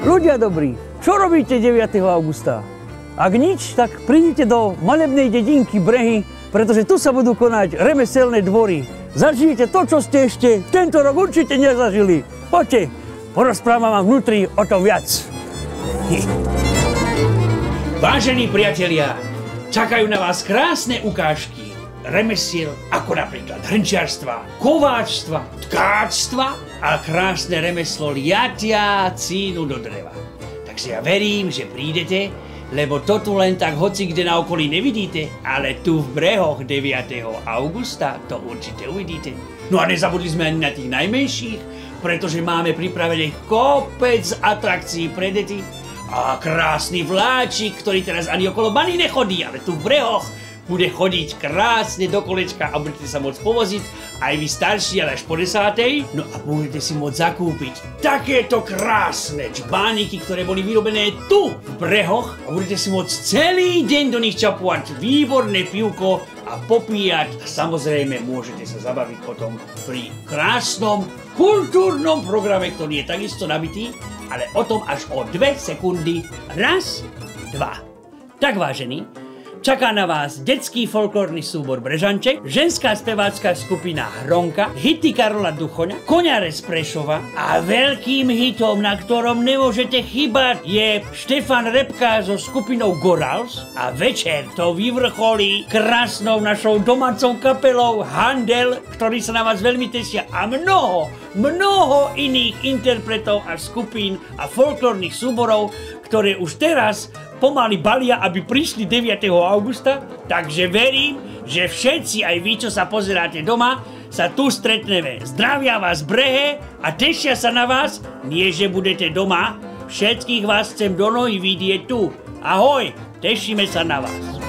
Ľudia dobrí, čo robíte 9. augusta? Ak nič, tak prídite do malebnej dedinky Brehy, pretože tu sa budú konať remeselné dvory. Zažijete to, čo ste ešte tento rok určite nezažili. Poďte, porozprávam vám vnútri o tom viac. Vážení priatelia, čakajú na vás krásne ukážky remesiel, ako napríklad hrnčiarstva, kováčstva, tkáčstva a krásne remeslo liatia cínu do dreva. Takže ja verím, že prídete, lebo to tu len tak hoci kde na okolí nevidíte, ale tu v Brehoch 9. augusta to určite uvidíte. No a nezabudli sme ani na tých najmenších, pretože máme pripravených kopec atrakcií pre deti a krásny vláčik, ktorý teraz ani okolo Bany nechodí, ale tu v Brehoch bude chodiť krásne do kolečka a budete sa môcť povoziť aj vy starší, ale až po 10. No a budete si môcť zakúpiť takéto krásne čbániky, ktoré boli vyrobené tu v Brehoch a budete si môcť celý deň do nich čapovať výborné pivko a popíjať. A samozrejme môžete sa zabaviť potom pri krásnom kultúrnom programe, ktorý je takisto nabitý, ale o tom až o 2 sekundy. Raz, dva. Tak vážení, čaká na vás detský folklórny súbor Brežanček, ženská spevácka skupina Hronka, hity Karola Duchoňa, Koňare z Prešova a veľkým hitom, na ktorom nemôžete chýbať, je Štefan Repka so skupinou Gorals a večer to vyvrcholí krásnou našou domácou kapelou Handel, ktorí sa na vás veľmi tešia a mnoho iných interpretov a skupín a folklórnych súborov, ktoré už teraz pomaly balia, aby prišli 9. augusta, takže verím, že všetci, aj vy, čo sa pozeráte doma, sa tu stretneme. Zdravia vás Brehe a tešia sa na vás, nie že budete doma. Všetkých vás chcem do nohy vidieť tu. Ahoj, tešíme sa na vás.